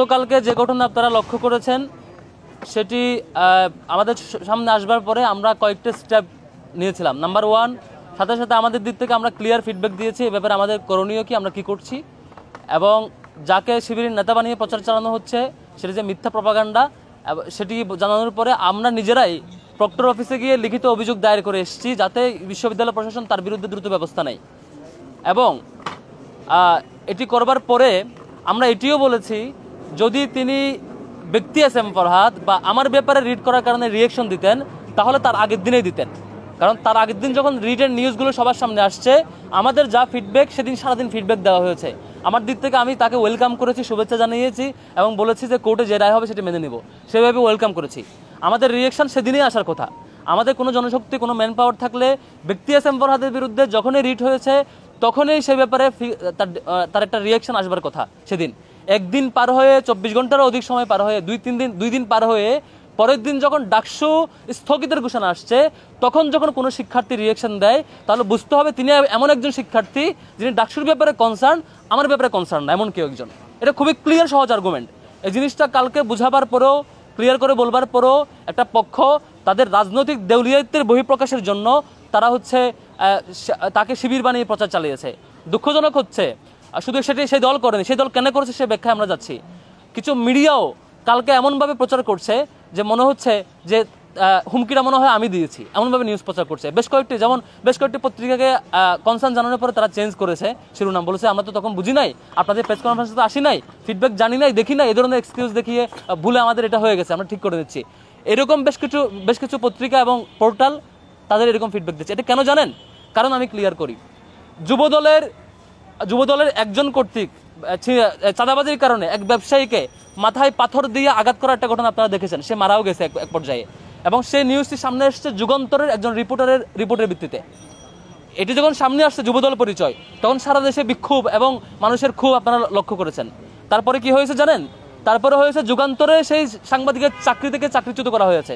গতকালকে যে ঘটনা আপনারা লক্ষ্য করেছেন সেটি আমাদের সামনে আসবার পরে আমরা কয়েকটা স্টেপ নিয়েছিলাম। নাম্বার 1, সাথে সাথে আমাদের দিক থেকে আমরা ক্লিয়ার ফিডব্যাক দিয়েছি এ ব্যাপারে আমাদের করণীয় কি, আমরা কি করছি, এবং যাকে শিবিরের নেতা বানিয়ে প্রচার চালানো হচ্ছে সেটি যে মিথ্যা প্রপাগান্ডা সেটি জানানোর পরে আমরা নিজেরাই প্রক্টর অফিসে গিয়ে লিখিত অভিযোগ দায়ের করে এসেছি যাতে বিশ্ববিদ্যালয় প্রশাসন তার বিরুদ্ধে দ্রুত ব্যবস্থা নেয়। এবং এটি করবার পরে আমরা এটিও বলেছি যদি তিনি ব্যক্তি এস এম ফরহাদ বা আমার ব্যাপারে রিড করার কারণে রিয়েকশন দিতেন তাহলে তার আগের দিনেই দিতেন, কারণ তার আগের দিন যখন রিটেন নিউজগুলো সবার সামনে আসছে আমাদের যা ফিডব্যাক সেদিন সারাদিন ফিডব্যাক দেওয়া হয়েছে। আমার দিক থেকে আমি তাকে ওয়েলকাম করেছি, শুভেচ্ছা জানিয়েছি এবং বলেছি যে কোর্টে যে রায় হবে সেটি মেনে নেব, সেভাবে ওয়েলকাম করেছি। আমাদের রিয়েকশন সেদিনই আসার কথা। আমাদের কোনো জনশক্তি কোনো ম্যান পাওয়ার থাকলে ব্যক্তি এস এম ফরহাদের বিরুদ্ধে যখনই রিট হয়েছে তখনই সে ব্যাপারে তার একটা রিয়েকশন আসবার কথা। সেদিন একদিন পার হয়ে 24 ঘন্টারও অধিক সময় পার হয়ে দুই দিন পার হয়ে পরের দিন যখন ডাকসু স্থগিতের ঘোষণা আসছে তখন যখন কোনো শিক্ষার্থী রিয়েকশন দেয় তাহলে বুঝতে হবে তিনি এমন একজন শিক্ষার্থী যিনি ডাকসুর ব্যাপারে কনসার্ন, আমার ব্যাপারে কনসার্ন না, এমন কেউ একজন। এটা খুবই ক্লিয়ার সহজ আর্গুমেন্ট। এই জিনিসটা কালকে বুঝাবার পরেও ক্লিয়ার করে বলবার পরেও একটা পক্ষ তাদের রাজনৈতিক দেউলিয়াত্বের বহিঃপ্রকাশের জন্য তারা তাকে শিবির বানিয়ে প্রচার চালিয়েছে। দুঃখজনক হচ্ছে শুধু সেটি সেই দল করেনি, সেই দল কেন করেছে সে ব্যাখ্যায় আমরা যাচ্ছি। কিছু মিডিয়াও কালকে এমনভাবে প্রচার করছে যে মনে হচ্ছে যে হুমকিটা মনে হয় আমি দিয়েছি, এমনভাবে নিউজ প্রচার করছে। বেশ কয়েকটি পত্রিকাকে কনসার্ন জানানোর পরে তারা চেঞ্জ করেছে শিরোনাম, বলেছে আমরা তো তখন বুঝি নাই, আপনাদের প্রেস কনফারেন্সে তো আসি নাই, ফিডব্যাক জানি নাই, দেখি নাই, এই ধরনের এক্সকিউজ দেখিয়ে ভুলে আমাদের এটা হয়ে গেছে, আমরা ঠিক করে দিচ্ছি। এরকম বেশ কিছু পত্রিকা এবং পোর্টাল তাদের এরকম ফিডব্যাক দিচ্ছে। এটা কেন জানেন? কারণ আমি ক্লিয়ার করি, যুবদলের একজন কর্তৃক চাঁদাবাজির কারণে এক ব্যবসায়ীকে মাথায় পাথর দিয়ে আঘাত করার একটা ঘটনা আপনারা দেখেছেন, সে মারাও গেছে এক পর্যায়ে, এবং সেই নিউজটি সামনে এসেছে যুগান্তরের একজন রিপোর্টের ভিত্তিতে। এটি যখন সামনে আসছে যুবদল পরিচয় তখন সারা দেশে বিক্ষোভ এবং মানুষের ক্ষোভ আপনারা লক্ষ্য করেছেন। তারপরে কি হয়েছে জানেন? তারপরে হয়েছে যুগান্তরে সেই সাংবাদিকের চাকরি থেকে চাকরিচ্যুত করা হয়েছে।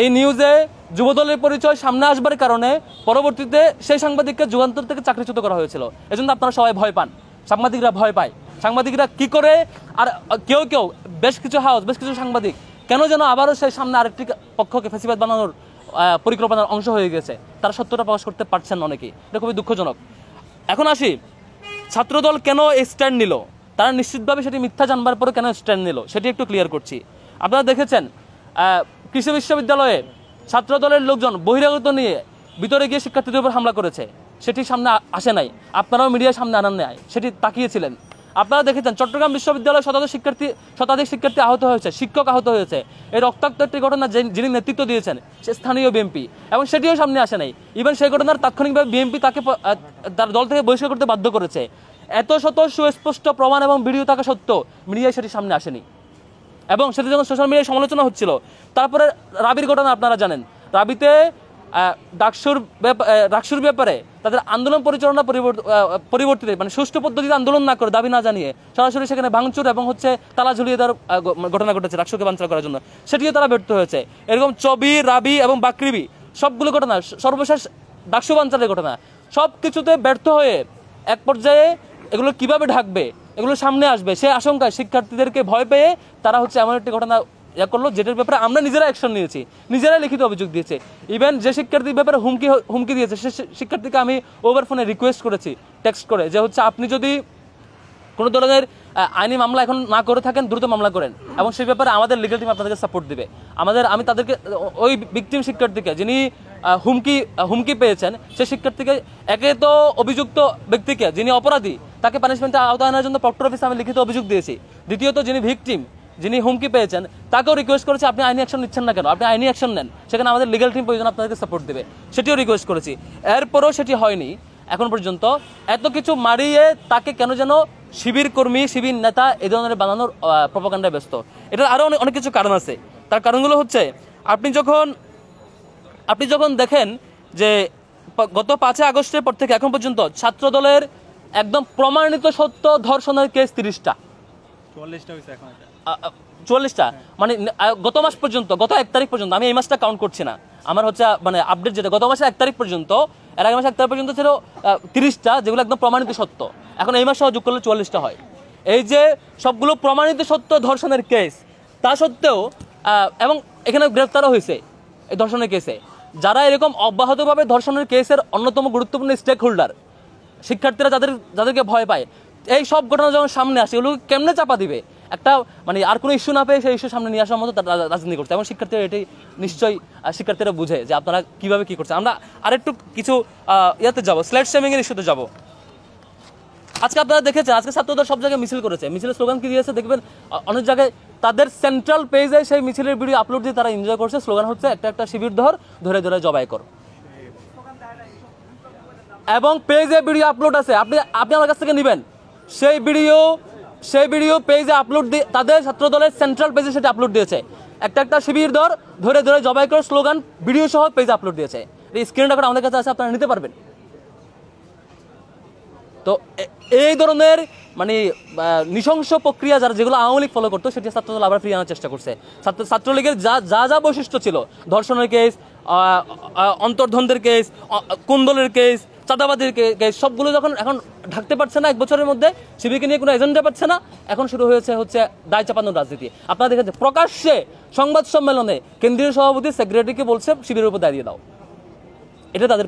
এই নিউজে যুবদলের পরিচয় সামনে আসবার কারণে পরবর্তীতে সেই সাংবাদিককে যুগান্তর থেকে চাকরিচ্যুত করা হয়েছিল। এজন্য আপনারা সবাই ভয় পান, সাংবাদিকরা ভয় পায়। সাংবাদিকরা কি করে, আর কেউ বেশ কিছু সাংবাদিক কেন যেন আবারও সেই সামনে আরেকটি পক্ষকে ফেসিবাদ বানানোর পরিকল্পনার অংশ হয়ে গেছে, তারা সত্যটা প্রকাশ করতে পারছেন না অনেকেই। এটা খুবই দুঃখজনক। এখন আসি, ছাত্রদল কেন এই স্ট্যান্ড নিল, তারা নিশ্চিতভাবে সেটি মিথ্যা জানবার পরে কেন স্ট্যান্ড নিল সেটি একটু ক্লিয়ার করছি। আপনারা দেখেছেন কৃষি বিশ্ববিদ্যালয়ে ছাত্রদলের লোকজন বহিরাগত নিয়ে ভিতরে গিয়ে শিক্ষার্থীদের উপর হামলা করেছে, সেটি সামনে আসে নাই, আপনারাও মিডিয়ার সামনে আনান নাই, সেটি তাকিয়েছিলেন। আপনারা দেখেছেন চট্টগ্রাম বিশ্ববিদ্যালয়ে শতাধিক শিক্ষার্থী আহত হয়েছে, শিক্ষক আহত হয়েছে। এই রক্তাক্ত একটি ঘটনা যিনি নেতৃত্ব দিয়েছেন সে স্থানীয় বিএমপি, এবং সেটিও সামনে আসে নাই। ইভেন সেই ঘটনার তাৎক্ষণিকভাবে বিএমপি তাকে তার দল থেকে বহিষ্কার করতে বাধ্য করেছে। এত শত সুস্পষ্ট প্রমাণ এবং ভিডিও থাকা সত্ত্বেও মিডিয়ায় সেটি সামনে আসেনি, এবং সেটি যখন সোশ্যাল মিডিয়ায় সমালোচনা হচ্ছিল। তারপরে রাবির ঘটনা আপনারা জানেন, রাবিতে ডাকসুর ব্যাপারে তাদের আন্দোলন পরিচালনা পরিবর্তিতে মানে সুষ্ঠু পদ্ধতিতে আন্দোলন না করে দাবি না জানিয়ে সরাসরি সেখানে ভাঙচুর এবং তালা ঝুলিয়ে দেওয়ার ঘটনা ঘটেছে ডাকসুকে বানচাল করার জন্য, সেটিও তারা ব্যর্থ হয়েছে। এরকম চবি, রাবি এবং বাকরিবি সবগুলো ঘটনা, সর্বশেষ ডাকসু বানচালের ঘটনা, সব কিছুতে ব্যর্থ হয়ে এক পর্যায়ে এগুলো কিভাবে ঢাকবে, এগুলো সামনে আসবে সে আশঙ্কায় শিক্ষার্থীদেরকে ভয় পেয়ে তারা এমন একটি ঘটনা করলো যেটার ব্যাপারে আমরা নিজেরা অ্যাকশন নিয়েছি, নিজেরাই লিখিত অভিযোগ দিয়েছে। ইভেন যে শিক্ষার্থীর ব্যাপারে হুমকি দিয়েছে সে শিক্ষার্থীকে আমি ওভার ফোনে রিকোয়েস্ট করেছি টেক্সট করে যে আপনি যদি কোনো ধরনের আইনি মামলা এখন না করে থাকেন দ্রুত মামলা করেন, এবং সেই ব্যাপারে আমাদের লিগাল টিম আপনাদেরকে সাপোর্ট দিবে। আমি তাদেরকে ওই ভিকটিম শিক্ষার্থীকে যিনি হুমকি পেয়েছেন সে শিক্ষার্থীকে, একে তো অভিযুক্ত ব্যক্তিকে যিনি অপরাধী তাকে পানিশমেন্টের আওতায় আনার জন্য প্রক্টর অফিসে আমি লিখিত অভিযোগ দিয়েছি। দ্বিতীয়ত যিনি ভিকটিম, যিনি হুমকি পেয়েছেন তাকেও রিকোয়েস্ট করেছি আপনি আইনি অ্যাকশন নিচ্ছেন না কেন, আপনি আইনি অ্যাকশন নেন, সেখানে আমাদের লিগাল টিম প্রয়োজন আপনাদেরকে সাপোর্ট দেবে, সেটিও রিকোয়েস্ট করেছি। এরপরও সেটি হয়নি এখন পর্যন্ত। এত কিছু মারিয়ে তাকে কেন যেন শিবির কর্মী, শিবির নেতা এই ধরনের বানানোর প্রপাগান্ডায় ব্যস্ত। এটার আরও অনেক কিছু কারণ আছে। তার কারণগুলো হচ্ছে আপনি যখন দেখেন যে গত 5 আগস্টের পর থেকে এখন পর্যন্ত ছাত্রদলের একদম প্রমাণিত সত্য ধর্ষণের কেস 30টা, 44টা, মানে গত মাস পর্যন্ত, গত 1 তারিখ পর্যন্ত, আমি এই মাসটা কাউন্ট করছি না, আমার মানে আপডেট যেটা গত মাসের 1 তারিখ পর্যন্ত, এর আগে মাসে 1 তারিখ পর্যন্ত ছিল 30টা যেগুলো একদম প্রমাণিত সত্য। এখন এই মাস সহ যোগ করলে 44টা হয়। এই যে সবগুলো প্রমাণিত সত্য ধর্ষণের কেস, তা সত্ত্বেও এবং এখানে গ্রেফতারও হয়েছে এই ধর্ষণের কেসে যারা এরকম অব্যাহতভাবে ধর্ষণের কেসের অন্যতম গুরুত্বপূর্ণ স্টেক হোল্ডার, শিক্ষার্থীরা যাদেরকে ভয় পায়, এই সব ঘটনা যখন সামনে আসে এগুলো কেমনে চাপা দিবে? একটা মানে আর কোনো ইস্যু না পেয়ে সেই ইস্যু সামনে নিয়ে আসার মতো তারা রাজনীতি করছে, এবং শিক্ষার্থীরা এটাই নিশ্চয়ই শিক্ষার্থীরা বুঝে যে আপনারা কীভাবে কী করছে। আমরা আরেকটু কিছু ইয়াতে যাবো, স্ল্যাট শেমিংয়ের ইস্যুতে যাবো। আজকে আপনারা দেখেছেন আজকে ছাত্রদের সব জায়গায় মিছিল করেছে, মিছিলের স্লোগান কি দিয়েছে দেখবেন অনেক জায়গায় তাদের সেন্ট্রাল পেজে সেই মিছিলের ভিডিও আপলোড দিয়ে তারা এনজয় করছে। স্লোগান হচ্ছে একটা শিবির ধরে ধরে জবাই কর, এবং পেজে ভিডিও আপলোড আছে, আপনি আমার কাছ থেকে নেবেন সেই ভিডিও পেজে আপলোড দিয়ে তাদের ছাত্র দলের সেন্ট্রাল পেজে সেটা আপলোড দিয়েছে। একটা শিবির ধরে ধরে জবাই কর স্লোগান ভিডিও সহ পেজে আপলোড দিয়েছে। এই স্ক্রিন রেকর্ড আমাদের কাছে আছে, আপনারা নিতে পারবেন। তো এই ধরনের মানে নৃশংস প্রক্রিয়া যেগুলো আওয়ামী লীগ ফলো করতো সেটি ছাত্রদল আবার ফিরিয়ে আনার চেষ্টা করছে। ছাত্রলীগের যা বৈশিষ্ট্য ছিল, ধর্ষণের কেস, অন্তর্দ্বন্দ্বের কেস, কুন্দলের কেস, চাঁদাবাদের কেস, সবগুলো যখন এখন ঢাকতে পারছে না, 1 বছরের মধ্যে শিবিরকে নিয়ে কোনো এজেন্ডা পাচ্ছে না, এখন শুরু হচ্ছে দায় চাপানোর রাজনীতি। আপনারা দেখেছেন প্রকাশ্যে সংবাদ সম্মেলনে কেন্দ্রীয় সভাপতি সেক্রেটারিকে বলছে শিবিরের উপর দাঁড়িয়ে দাও। এটা তাদের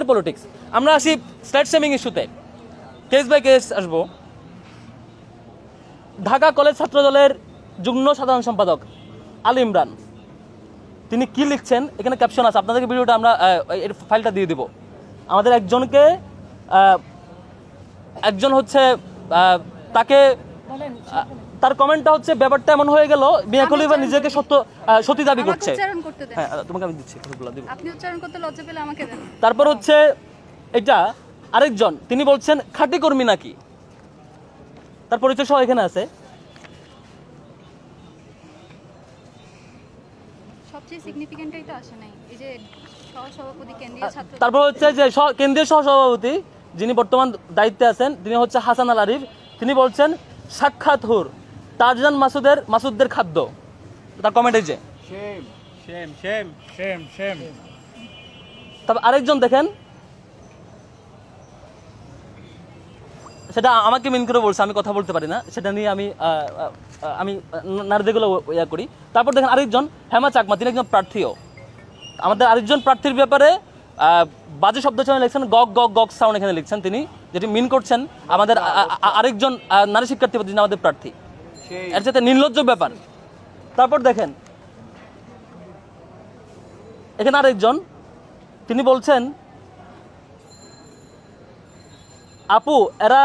পলিটিক্স। আমরা আসি স্ল্যাট শেমিং ইস্যুতে, কেস বাই কেস আসবো। ঢাকা কলেজ ছাত্র দলের যুগ্ম সাধারণ সম্পাদক আলী ইমরান তিনি কি লিখছেন, এখানে ক্যাপশন আছে, আপনাদেরকে ভিডিওটা আমরা এর ফাইলটা দিয়ে দিব। আমাদের একজন হচ্ছে তাকে তার কমেন্টটা হচ্ছে ব্যাপারটা এমন হয়ে গেল মিয়া খলিফা নিজেকে সত্যি দাবি করছে। হ্যাঁ তোমাকে আমি দিচ্ছি, আপনি উচ্চারণ করতে লজ্জা পেলে আমাকে দেন। তারপর হচ্ছে এটা আরেকজন তিনি বলছেন খাঁটি কর্মী নাকি, তার পরিচয় সহ এখানে আছে। সবচেয়ে সিগনিফিকেন্টই তো আসে নাই এই যে সহসভাপতি কেন্দ্রীয় ছাত্র, তারপর হচ্ছে যে কেন্দ্রীয় সহসভাপতি যিনি বর্তমান দায়িত্বে আছেন তিনি হচ্ছে হাসান আল আরিফ, তিনি বলছেন সাক্ষাৎ হুর তারজান মাসুদদের খাদ্য। তার কমেন্ট এই যে তবে আরেকজন দেখেন, সেটা আমাকে মিন করে বলছে, আমি কথা বলতে পারি না, সেটা নিয়ে আমি নারীদেরগুলো ইয়া করি। তারপর দেখেন আরেকজন হেমা চাকমা, তিনি একজন প্রার্থীও। আমাদের আরেকজন প্রার্থীর ব্যাপারে বাজে শব্দ চয়ন লিখছেন, গক সাউন্ড এখানে লিখছেন তিনি, যেটি মিন করছেন আমাদের আরেকজন নারী শিক্ষার্থী যিনি আমাদের প্রার্থী, এর সাথে নির্লজ্জ ব্যাপার। তারপর দেখেন এখানে আরেকজন, তিনি বলছেন আপু এরা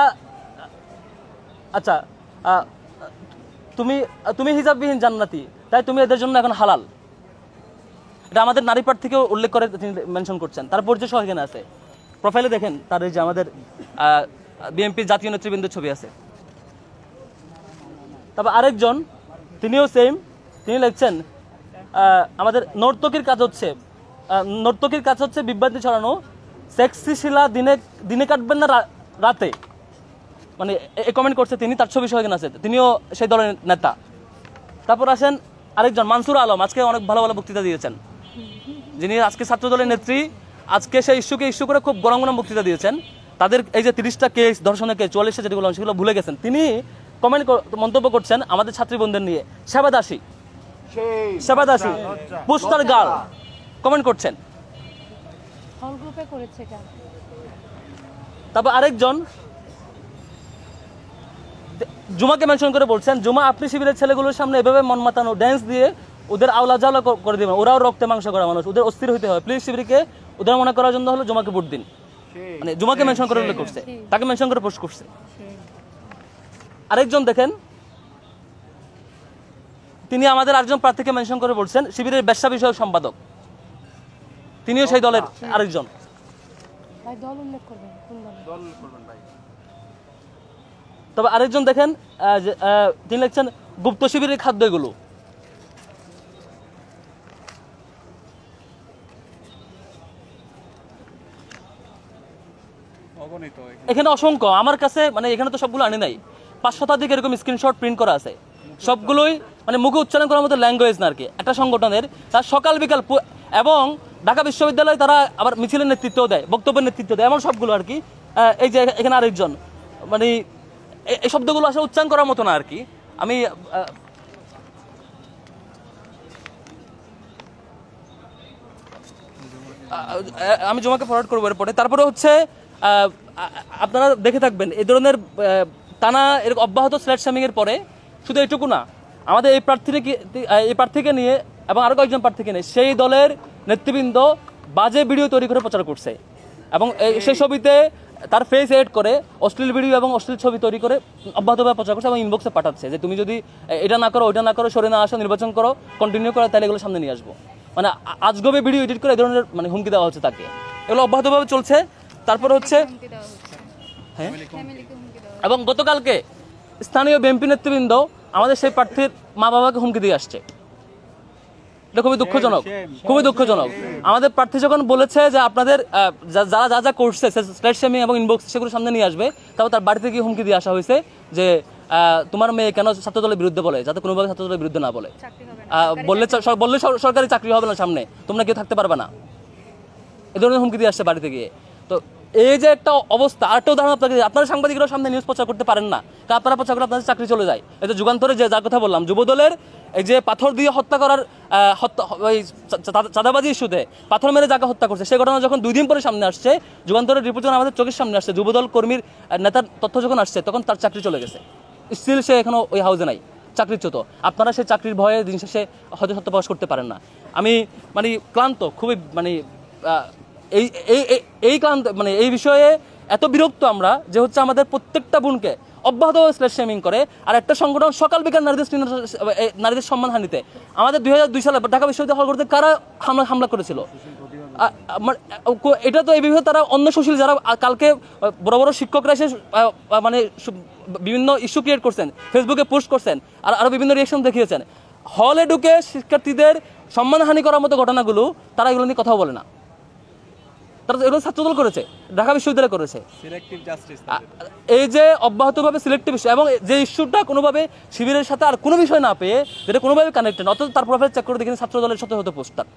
আচ্ছা তুমি হিজাববিহীন জান্নাতি, তাই তুমি এদের জন্য এখন হালাল। এটা আমাদের নারী প্রার্থীকেও উল্লেখ করে তিনি মেনশন করছেন, তার পরিচয় সহ এখানে আছে। প্রোফাইলে দেখেন তার এই যে আমাদের বিএনপির জাতীয় নেতৃবৃন্দের ছবি আছে। তারপর আরেকজন তিনিও সেম, তিনি লিখছেন আমাদের নর্তকীর কাজ হচ্ছে বিভ্রান্তি ছড়ানো, সেক্সি শিলা দিনে কাটবেন না রাতে, মানে এই কমেন্ট করছে তিনি, তার ছবি সহ এখানে আছে, তিনিও সেই দলের নেতা। তারপর আসেন আরেকজন মানসুর আলম, আজকে অনেক ভালো বক্তৃতা দিয়েছেন, যিনি আজকে ছাত্র দলের নেত্রী, আজকে সেই ইস্যু করে খুব গরম বক্তৃতা দিয়েছেন। তাদের এই যে 30টা কেস ধর্ষণের কেস 44 যেগুলো সেগুলো ভুলে গেছেন, তিনি মন্তব্য করছেন আমাদের ছাত্রী বোনদের নিয়ে, সেবাদাসী পুস্টার গার্ল কমেন্ট করছেন। তারপর আরেকজন জুমাকে মেনশন করে বলছেন, জুমা আপনি শিবিরের ছেলেগুলোর সামনে এভাবে মন মাতানো ড্যান্স দিয়ে ওদের আওলা জাওলা করে দিবেন, ওরাও রক্তে মাংস করা মানুষ, ওদের অস্থির হইতে হয়, প্লিজ শিবিরকে ওদের মনে করার জন্য হলো জুমাকে ভোট দিন। মানে জুমাকে মেনশন করে উল্লেখ করছে, তাকে মেনশন করে পোস্ট করছে। আরেকজন দেখেন তিনি আমাদের আরেকজন প্রার্থীকে মেনশন করে বলছেন শিবিরের ব্যবসা বিষয়ক সম্পাদক, তিনিও সেই দলের আরেকজন। তবে আরেকজন দেখেন তিনি লিখছেন গুপ্ত শিবিরের খাদ্য এগুলো। এখানে অসংখ্য আমার কাছে, মানে এখানে তো সবগুলো আনি নাই, 5 শতাধিক এরকম স্ক্রিনশট প্রিন্ট করা আছে, সবগুলোই মানে মুখে উচ্চারণ করার মতো ল্যাঙ্গুয়েজ না আর কি। একটা সংগঠনের তার সকাল বিকাল এবং ঢাকা বিশ্ববিদ্যালয়ে তারা আবার মিছিলের নেতৃত্ব দেয়, বক্তব্যের নেতৃত্ব দেয়, এমন সবগুলো আর কি। এই যে এখানে আরেকজন, মানে এই শব্দগুলো আসলে উচ্চারণ করার মতো না আর কি। আমি জমাকে ফরওয়ার্ড করবো এরপরে। তারপরে হচ্ছে আপনারা দেখে থাকবেন এই ধরনের টানা এরকম অব্যাহত স্ল্যাট শামিং এর পরে শুধু এইটুকু না, আমাদের এই প্রার্থীকে নিয়ে এবং আরো কয়েকজন প্রার্থীকে নিয়ে সেই দলের নেতৃবৃন্দ বাজে ভিডিও তৈরি করে প্রচার করছে এবং সেই ছবিতে তার ফেস এড করে অশ্লীল ভিডিও এবং অশ্লীল ছবি তৈরি করে অব্যাহতভাবে প্রচার করছে এবং ইনবক্সে পাঠাচ্ছে যে তুমি যদি এটা না করো, ওইটা না করো, সরে না আসো, নির্বাচন করো, কন্টিনিউ করো, তাহলে এগুলো সামনে নিয়ে আসবো। মানে আজগবে ভিডিও এডিট করে এই ধরনের মানে হুমকি দেওয়া হচ্ছে তাকে, এগুলো অব্যাহতভাবে চলছে। তারপর হচ্ছে হ্যাঁ, এবং গতকালকে স্থানীয় বিএনপি নেতৃবৃন্দ আমাদের সেই প্রার্থীর মা বাবাকে হুমকি দিয়ে আসছে। এটা খুবই দুঃখজনক, খুবই দুঃখজনক। আমাদের প্রার্থী যখন বলেছে যে আপনাদের যারা যা যা করছে স্ল্যাট শেমিং এবং ইনবক্স সেগুলো সামনে নিয়ে আসবে, তারপর তার বাড়িতে গিয়ে হুমকি দিয়ে আসা হয়েছে যে তোমার মেয়ে কেন ছাত্রদলের বিরুদ্ধে বলে, যাতে কোনোভাবে ছাত্রদলের বিরুদ্ধে না বলে, বললে সরকারি চাকরি হবে না, সামনে তোমরা কেউ থাকতে পারবে না, এ ধরনের হুমকি দিয়ে আসছে বাড়িতে গিয়ে। তো এই যে একটা অবস্থা, আরেকটা উদাহরণ আপনাকে, আপনারা সাংবাদিকরাও সামনে নিউজ প্রচার করতে পারেন না, কারণ আপনারা প্রচার করে আপনাদের চাকরি চলে যায়। এই যে যুগান্তরে যে যার কথা বললাম, যুবদলের এই যে পাথর দিয়ে হত্যা করার চাঁদাবাজি ইস্যুতে পাথর মেরে যাকে হত্যা করছে, সেই ঘটনা যখন 2 দিন পরে সামনে আসছে, যুগান্তরের রিপোর্ট যখন আমাদের চোখের সামনে আসছে, যুবদল কর্মীর নেতার তথ্য যখন আসছে, তখন তার চাকরি চলে গেছে, স্টিল সে এখনো ওই হাউসে নাই, চাকরিচ্যুত। আপনারা সেই চাকরির ভয়ে দিন শেষে হয়তো সত্য প্রকাশ করতে পারেন না। আমি মানে ক্লান্ত, খুবই মানে এই ক্লান্ত, মানে এই বিষয়ে এত বিরক্ত আমরা যে হচ্ছে আমাদের প্রত্যেকটা বোনকে অব্যাহতভাবে স্ল্যাট শেমিং করে। আর একটা সংগঠন সকাল বিকাল নারীদের সম্মানহানিতে, আমাদের 2002 সালে ঢাকা বিশ্ববিদ্যালয় হলগুলোতে কারা হামলা করেছিল, এটা তো এই বিষয়ে তারা অন্য সুশীল যারা কালকে বড় বড় শিক্ষকরা এসে মানে বিভিন্ন ইস্যু ক্রিয়েট করছেন, ফেসবুকে পোস্ট করছেন, আর আরো বিভিন্ন রিয়েকশন দেখিয়েছেন, হলে ঢুকে শিক্ষার্থীদের সম্মানহানি করার মতো ঘটনাগুলো তারা এগুলো নিয়ে কথাও বলে না। তারা এগুলো ছাত্রদল করেছে, ঢাকা বিশ্ববিদ্যালয় করেছে। এই যে অব্যাহতভাবে সিলেক্টিভ ইস্যু এবং যে ইস্যুটা কোনোভাবে শিবিরের সাথে আর কোনো বিষয় না পেয়ে যেটা কোনোভাবে কানেক্টেড, অথচ তার প্রোফাইল চেক করে দেখেন ছাত্রদলের শত শত পোস্ট, তার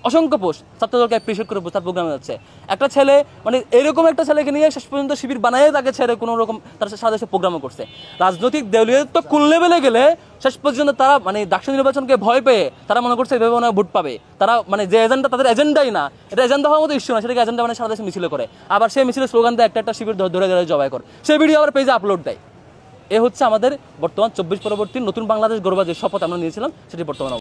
অসংখ্য পোস্ট ছাত্রদলকে অ্যাপ্রিসিয়েট করে তার প্রোগ্রামে যাচ্ছে। একটা ছেলে মানে এরকম একটা ছেলেকে নিয়ে শেষ পর্যন্ত শিবির বানায় তাকে ছেড়ে কোনো রকম তার সাথে প্রোগ্রামও করছে। রাজনৈতিক দলীয়ত্ব কোন লেভেলে গেলে শেষ পর্যন্ত তারা মানে ডাকসু নির্বাচনকে ভয় পেয়ে তারা মনে করছে এভাবে মনে ভোট পাবে। তারা মানে যে এজেন্ডা, তাদের এজেন্ডাই না, এটা এজেন্ডা হওয়ার মতো ইস্যু না, সেটাকে এজেন্ডা মানে সারা দেশে মিছিল করে, আবার সেই মিছিলের স্লোগান দেয় একটা শিবির ধরে ধরে জবাই করে, সেই ভিডিও আবার পেজে আপলোড দেয়। এ হচ্ছে আমাদের বর্তমান 24 পরবর্তী নতুন বাংলাদেশ গড়বার যে শপথ আমরা নিয়েছিলাম, সেটি বর্তমানে